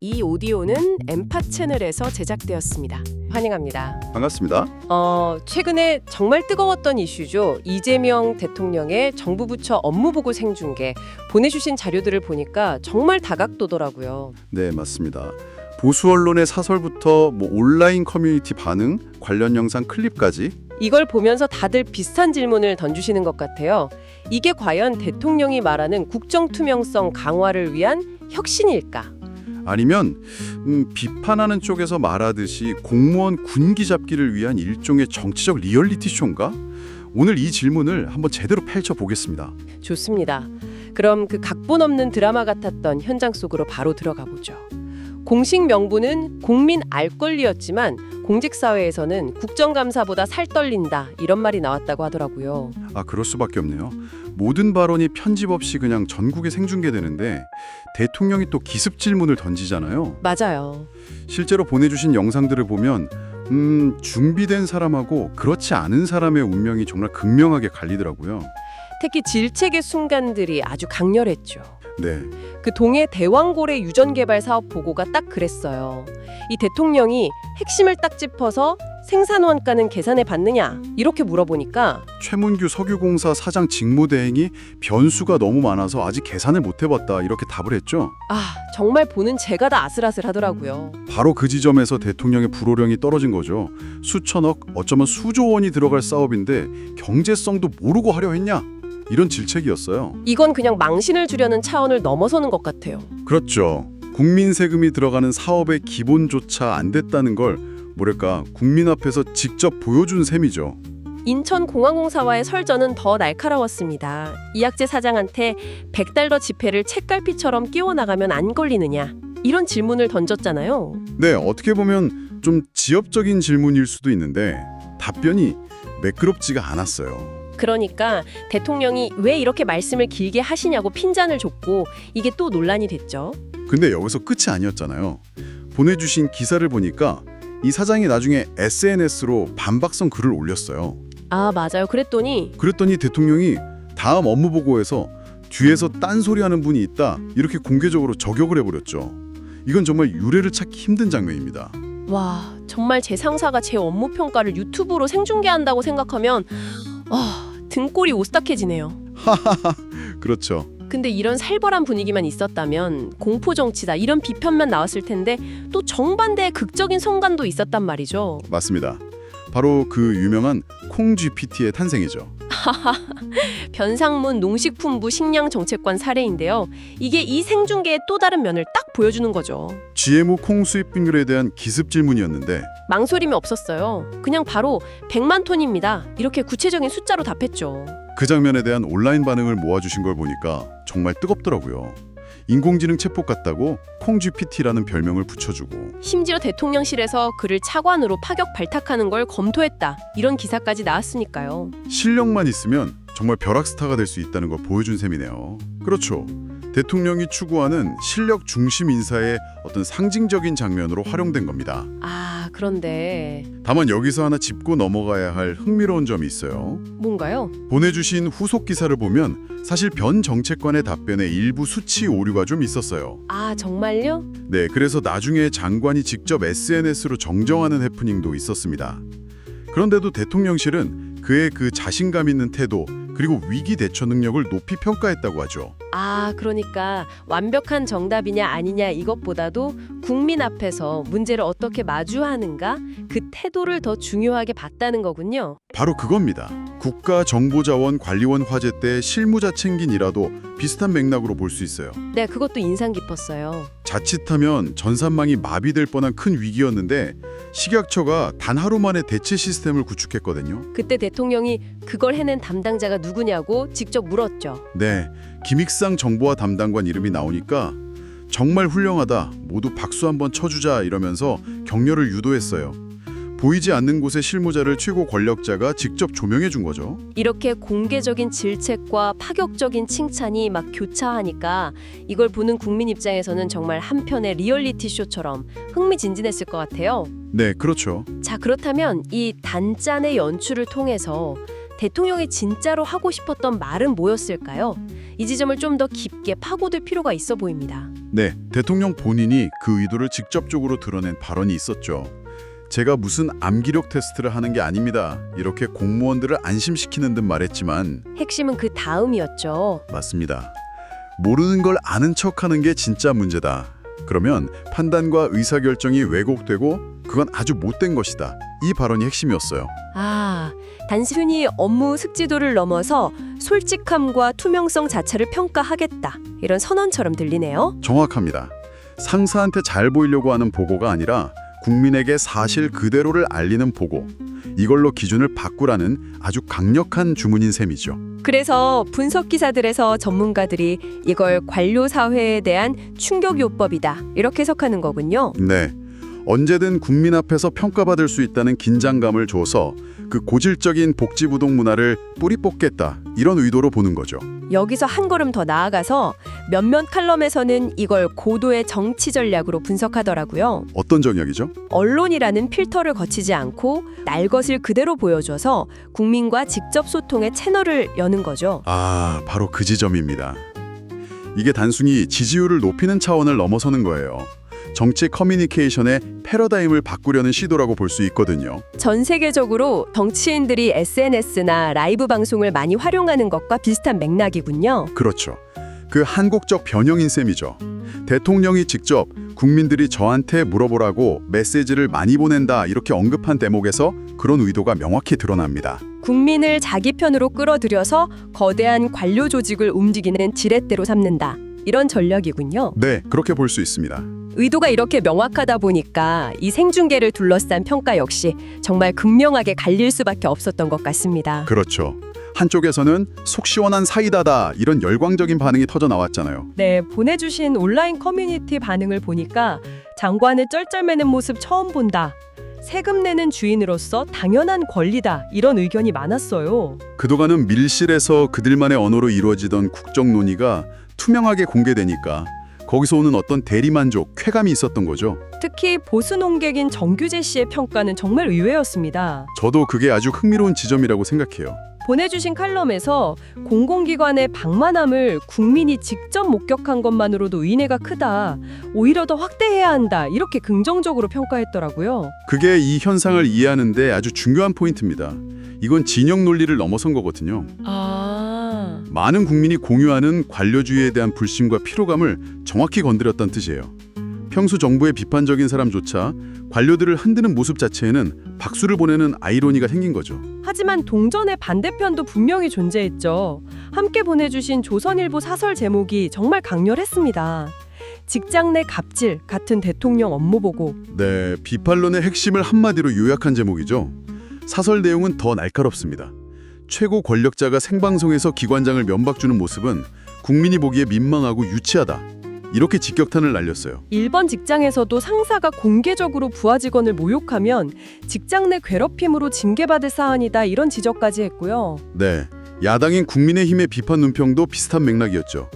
이 오디오는 엠파 채널에서 제작되었습니다. 환영합니다. 반갑습니다. 최근에 정말 뜨거웠던 이슈죠. 이재명 대통령의 정부 부처 업무보고 생중계 보내주신 자료들을 보니까 정말 다각도더라고요. 네, 맞습니다. 보수 언론의 사설부터 온라인 커뮤니티 반응, 관련 영상 클립까지 이걸 보면서 다들 비슷한 질문을 던지시는 것 같아요. 이게 과연 대통령이 말하는 국정 투명성 강화를 위한 혁신일까? 아니면 비판하는 쪽에서 말하듯이 공무원 군기 잡기를 위한 일종의 정치적 리얼리티 쇼인가? 오늘 이 질문을 한번 제대로 펼쳐보겠습니다. 좋습니다. 그럼 그 각본 없는 드라마 같았던 현장 속으로 바로 들어가 보죠. 공식 명분은 국민 알 권리였지만 공직사회에서는 국정감사보다 살 떨린다 이런 말이 나왔다고 하더라고요. 그럴 수밖에 없네요. 모든 발언이 편집 없이 그냥 전국에 생중계되는데 대통령이 또 기습 질문을 던지잖아요. 맞아요. 실제로 보내주신 영상들을 보면 준비된 사람하고 그렇지 않은 사람의 운명이 정말 극명하게 갈리더라고요. 특히 질책의 순간들이 아주 강렬했죠. 네, 그 동해 대왕고래 유전개발 사업 보고가 딱 그랬어요. 이 대통령이 핵심을 딱 짚어서 생산 원가는 계산해 봤느냐 이렇게 물어보니까 최문규 석유공사 사장 직무대행이 변수가 너무 많아서 아직 계산을 못 해봤다 이렇게 답을 했죠. 정말 보는 제가 다 아슬아슬하더라고요. 바로 그 지점에서 대통령의 불호령이 떨어진 거죠. 수천억, 어쩌면 수조 원이 들어갈 사업인데 경제성도 모르고 하려 했냐? 이런 질책이었어요. 이건 그냥 망신을 주려는 차원을 넘어서는 것 같아요. 그렇죠. 국민 세금이 들어가는 사업의 기본조차 안 됐다는 걸 국민 앞에서 직접 보여준 셈이죠. 인천공항공사와의 설전은 더 날카로웠습니다. 이학재 사장한테 100달러 지폐를 책갈피처럼 끼워 나가면 안 걸리느냐 이런 질문을 던졌잖아요. 네, 어떻게 보면 좀 지엽적인 질문일 수도 있는데 답변이 매끄럽지가 않았어요. 그러니까 대통령이 왜 이렇게 말씀을 길게 하시냐고 핀잔을 줬고 이게 또 논란이 됐죠. 근데 여기서 끝이 아니었잖아요. 보내주신 기사를 보니까 이 사장이 나중에 SNS로 반박성 글을 올렸어요. 맞아요. 그랬더니 대통령이 다음 업무 보고에서 뒤에서 딴소리하는 분이 있다 이렇게 공개적으로 저격을 해버렸죠. 이건 정말 유례를 찾기 힘든 장면입니다. 와, 정말 제 상사가 제 업무 평가를 유튜브로 생중계한다고 생각하면 등골이 오싹해지네요. 그렇죠. 근데 이런 살벌한 분위기만 있었다면 공포 정치다 이런 비판만 나왔을 텐데 또 정반대의 극적인 성간도 있었단 말이죠. 맞습니다. 바로 그 유명한 콩GPT의 탄생이죠. 변상문 농식품부 식량정책관 사례인데요. 이게 이 생중계의 또 다른 면을 딱 보여주는 거죠. GMO 콩 수입 빙결에 대한 기습 질문이었는데 망설임이 없었어요. 그냥 바로 100만 톤입니다. 이렇게 구체적인 숫자로 답했죠. 그 장면에 대한 온라인 반응을 모아주신 걸 보니까 정말 뜨겁더라고요. 인공지능 챗봇 같다고 콩GPT라는 별명을 붙여주고 심지어 대통령실에서 그를 차관으로 파격 발탁하는 걸 검토했다. 이런 기사까지 나왔으니까요. 실력만 있으면 정말 벼락스타가 될 수 있다는 걸 보여준 셈이네요. 그렇죠. 대통령이 추구하는 실력 중심 인사의 어떤 상징적인 장면으로 활용된 겁니다. 그런데 다만 여기서 하나 짚고 넘어가야 할 흥미로운 점이 있어요. 뭔가요? 보내주신 후속 기사를 보면 사실 변 정책관의 답변에 일부 수치 오류가 좀 있었어요. 정말요? 네, 그래서 나중에 장관이 직접 SNS로 정정하는 해프닝도 있었습니다. 그런데도 대통령실은 그의 그 자신감 있는 태도 그리고 위기 대처 능력을 높이 평가했다고 하죠. 그러니까 완벽한 정답이냐 아니냐 이것보다도 국민 앞에서 문제를 어떻게 마주하는가 그 태도를 더 중요하게 봤다는 거군요. 바로 그겁니다. 국가정보자원관리원 화재 때 실무자 챙긴 일화도 비슷한 맥락으로 볼 수 있어요. 네, 그것도 인상 깊었어요. 자칫하면 전산망이 마비될 뻔한 큰 위기였는데 식약처가 단 하루 만에 대체 시스템을 구축했거든요. 그때 대통령이 그걸 해낸 담당자가 누구냐고 직접 물었죠. 네, 김익상 정보화 담당관 이름이 나오니까 정말 훌륭하다, 모두 박수 한번 쳐주자 이러면서 격려를 유도했어요. 보이지 않는 곳의 실무자를 최고 권력자가 직접 조명해 준 거죠. 이렇게 공개적인 질책과 파격적인 칭찬이 막 교차하니까 이걸 보는 국민 입장에서는 정말 한편의 리얼리티 쇼처럼 흥미진진했을 것 같아요. 네, 그렇죠. 자, 그렇다면 이 단짠의 연출을 통해서 대통령이 진짜로 하고 싶었던 말은 뭐였을까요? 이 지점을 좀 더 깊게 파고들 필요가 있어 보입니다. 네, 대통령 본인이 그 의도를 직접적으로 드러낸 발언이 있었죠. 제가 무슨 암기력 테스트를 하는 게 아닙니다. 이렇게 공무원들을 안심시키는 듯 말했지만 핵심은 그 다음이었죠. 맞습니다. 모르는 걸 아는 척하는 게 진짜 문제다. 그러면 판단과 의사결정이 왜곡되고 그건 아주 못된 것이다. 이 발언이 핵심이었어요. 아, 단순히 업무 습지도를 넘어서 솔직함과 투명성 자체를 평가하겠다. 이런 선언처럼 들리네요. 정확합니다. 상사한테 잘 보이려고 하는 보고가 아니라 국민에게 사실 그대로를 알리는 보고. 이걸로 기준을 바꾸라는 아주 강력한 주문인 셈이죠. 그래서 분석 기사들에서 전문가들이 이걸 관료 사회에 대한 충격요법이다. 이렇게 해석하는 거군요. 네. 언제든 국민 앞에서 평가받을 수 있다는 긴장감을 줘서 그 고질적인 복지부동 문화를 뿌리 뽑겠다. 이런 의도로 보는 거죠. 여기서 한 걸음 더 나아가서 몇몇 칼럼에서는 이걸 고도의 정치 전략으로 분석하더라고요. 어떤 전략이죠? 언론이라는 필터를 거치지 않고 날 것을 그대로 보여줘서 국민과 직접 소통의 채널을 여는 거죠. 아, 바로 그 지점입니다. 이게 단순히 지지율을 높이는 차원을 넘어서는 거예요. 정치 커뮤니케이션의 패러다임을 바꾸려는 시도라고 볼 수 있거든요. 전 세계적으로 정치인들이 SNS나 라이브 방송을 많이 활용하는 것과 비슷한 맥락이군요. 그렇죠. 그 한국적 변형인 셈이죠. 대통령이 직접 국민들이 저한테 물어보라고 메시지를 많이 보낸다 이렇게 언급한 대목에서 그런 의도가 명확히 드러납니다. 국민을 자기 편으로 끌어들여서 거대한 관료 조직을 움직이는 지렛대로 삼는다. 이런 전략이군요. 네, 그렇게 볼 수 있습니다. 의도가 이렇게 명확하다 보니까 이 생중계를 둘러싼 평가 역시 정말 극명하게 갈릴 수밖에 없었던 것 같습니다. 그렇죠. 한쪽에서는 속 시원한 사이다다 이런 열광적인 반응이 터져 나왔잖아요. 네, 보내주신 온라인 커뮤니티 반응을 보니까 장관을 쩔쩔매는 모습 처음 본다. 세금 내는 주인으로서 당연한 권리다. 이런 의견이 많았어요. 그동안은 밀실에서 그들만의 언어로 이루어지던 국정 논의가 투명하게 공개되니까 거기서 오는 어떤 대리만족, 쾌감이 있었던 거죠. 특히 보수 논객인 정규재 씨의 평가는 정말 의외였습니다. 저도 그게 아주 흥미로운 지점이라고 생각해요. 보내주신 칼럼에서 공공기관의 방만함을 국민이 직접 목격한 것만으로도 의미가 크다. 오히려 더 확대해야 한다. 이렇게 긍정적으로 평가했더라고요. 그게 이 현상을 이해하는데 아주 중요한 포인트입니다. 이건 진영 논리를 넘어선 거거든요. 많은 국민이 공유하는 관료주의에 대한 불신과 피로감을 정확히 건드렸다는 뜻이에요. 평소 정부의 비판적인 사람조차 관료들을 흔드는 모습 자체에는 박수를 보내는 아이러니가 생긴 거죠. 하지만 동전의 반대편도 분명히 존재했죠. 함께 보내주신 조선일보 사설 제목이 정말 강렬했습니다. 직장 내 갑질 같은 대통령 업무 보고. 네, 비판론의 핵심을 한마디로 요약한 제목이죠. 사설 내용은 더 날카롭습니다. 최고 권력자가 생방송에서 기관장을 면박주는 모습은 국민이 보기에 민망하고 유치하다. 이렇게 직격탄을 날렸어요. 일본 직장에서도 상사가 공개적으로 부하 직원을 모욕하면 직장 내 괴롭힘으로 징계받을 사안이다. 이런 지적까지 했고요. 네, 야당인 국민의힘의 비판 논평도 비슷한 맥락이었죠.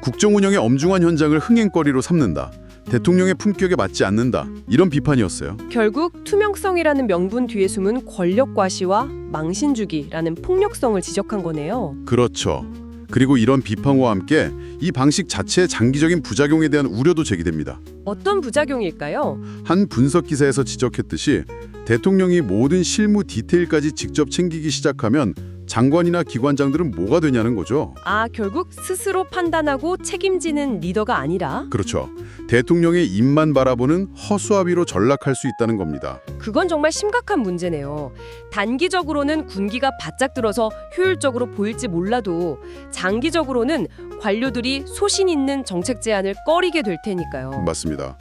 국정 운영의 엄중한 현장을 흥행거리로 삼는다. 대통령의 품격에 맞지 않는다. 이런 비판이었어요. 결국 투명성이라는 명분 뒤에 숨은 권력 과시와 망신주기라는 폭력성을 지적한 거네요. 그렇죠. 그리고 이런 비판과 함께 이 방식 자체의 장기적인 부작용에 대한 우려도 제기됩니다. 어떤 부작용일까요? 한 분석 기사에서 지적했듯이 대통령이 모든 실무 디테일까지 직접 챙기기 시작하면 장관이나 기관장들은 뭐가 되냐는 거죠. 아, 결국 스스로 판단하고 책임지는 리더가 아니라? 그렇죠. 대통령의 입만 바라보는 허수아비로 전락할 수 있다는 겁니다. 그건 정말 심각한 문제네요. 단기적으로는 군기가 바짝 들어서 효율적으로 보일지 몰라도 장기적으로는 관료들이 소신 있는 정책 제안을 꺼리게 될 테니까요. 맞습니다.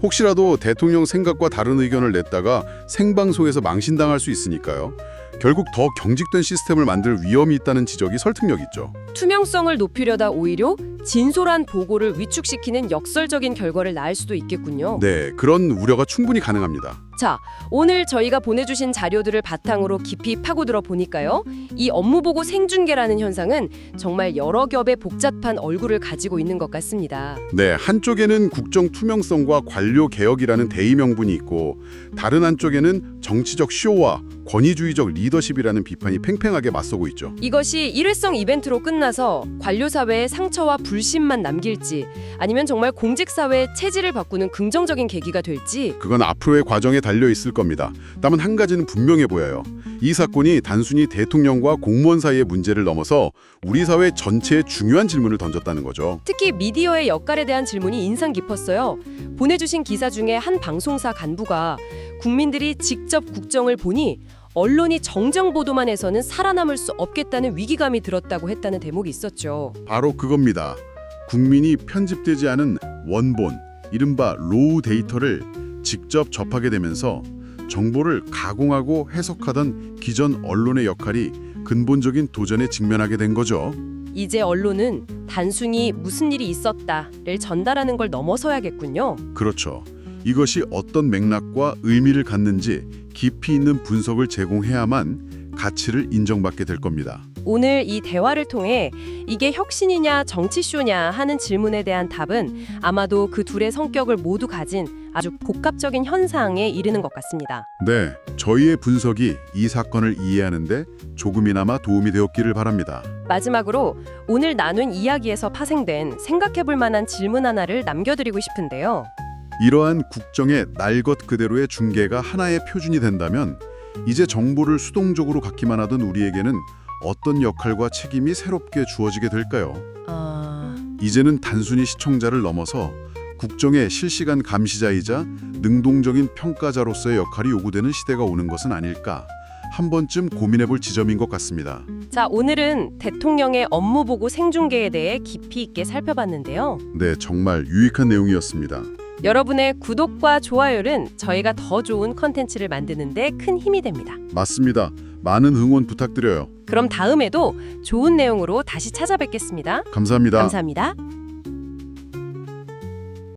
혹시라도 대통령 생각과 다른 의견을 냈다가 생방송에서 망신당할 수 있으니까요. 결국 더 경직된 시스템을 만들 위험이 있다는 지적이 설득력 있죠. 투명성을 높이려다 오히려 진솔한 보고를 위축시키는 역설적인 결과를 낳을 수도 있겠군요. 네, 그런 우려가 충분히 가능합니다. 자, 오늘 저희가 보내주신 자료들을 바탕으로 깊이 파고들어 보니까요. 이 업무보고 생중계라는 현상은 정말 여러 겹의 복잡한 얼굴을 가지고 있는 것 같습니다. 네, 한쪽에는 국정 투명성과 관료 개혁이라는 대의 명분이 있고 다른 한쪽에는 정치적 쇼와 권위주의적 리더십이라는 비판이 팽팽하게 맞서고 있죠. 이것이 일회성 이벤트로 끝나서 관료 사회의 상처와 불신만 남길지 아니면 정말 공직 사회의 체질을 바꾸는 긍정적인 계기가 될지 그건 앞으로의 과정에 달려 있을 겁니다. 다만 한 가지는 분명해 보여요. 이 사건이 단순히 대통령과 공무원 사이의 문제를 넘어서 우리 사회 전체에 중요한 질문을 던졌다는 거죠. 특히 미디어의 역할에 대한 질문이 인상 깊었어요. 보내주신 기사 중에 한 방송사 간부가 국민들이 직접 국정을 보니 언론이 정정 보도만 해서는 살아남을 수 없겠다는 위기감이 들었다고 했다는 대목이 있었죠. 바로 그겁니다. 국민이 편집되지 않은 원본, 이른바 로우 데이터를 직접 접하게 되면서 정보를 가공하고 해석하던 기존 언론의 역할이 근본적인 도전에 직면하게 된 거죠. 이제 언론은 단순히 무슨 일이 있었다를 전달하는 걸 넘어서야겠군요. 그렇죠. 이것이 어떤 맥락과 의미를 갖는지 깊이 있는 분석을 제공해야만 가치를 인정받게 될 겁니다. 오늘 이 대화를 통해 이게 혁신이냐 정치쇼냐 하는 질문에 대한 답은 아마도 그 둘의 성격을 모두 가진 아주 복합적인 현상에 이르는 것 같습니다. 네, 저희의 분석이 이 사건을 이해하는데 조금이나마 도움이 되었기를 바랍니다. 마지막으로 오늘 나눈 이야기에서 파생된 생각해볼 만한 질문 하나를 남겨드리고 싶은데요. 이러한 국정의 날 것 그대로의 중계가 하나의 표준이 된다면 이제 정보를 수동적으로 갖기만 하던 우리에게는 어떤 역할과 책임이 새롭게 주어지게 될까요? 이제는 단순히 시청자를 넘어서 국정의 실시간 감시자이자 능동적인 평가자로서의 역할이 요구되는 시대가 오는 것은 아닐까 한 번쯤 고민해볼 지점인 것 같습니다. 자, 오늘은 대통령의 업무보고 생중계에 대해 깊이 있게 살펴봤는데요. 네, 정말 유익한 내용이었습니다. 여러분의 구독과 좋아요는 저희가 더 좋은 컨텐츠를 만드는 데 큰 힘이 됩니다. 맞습니다. 많은 응원 부탁드려요. 그럼 다음에도 좋은 내용으로 다시 찾아뵙겠습니다. 감사합니다. 감사합니다.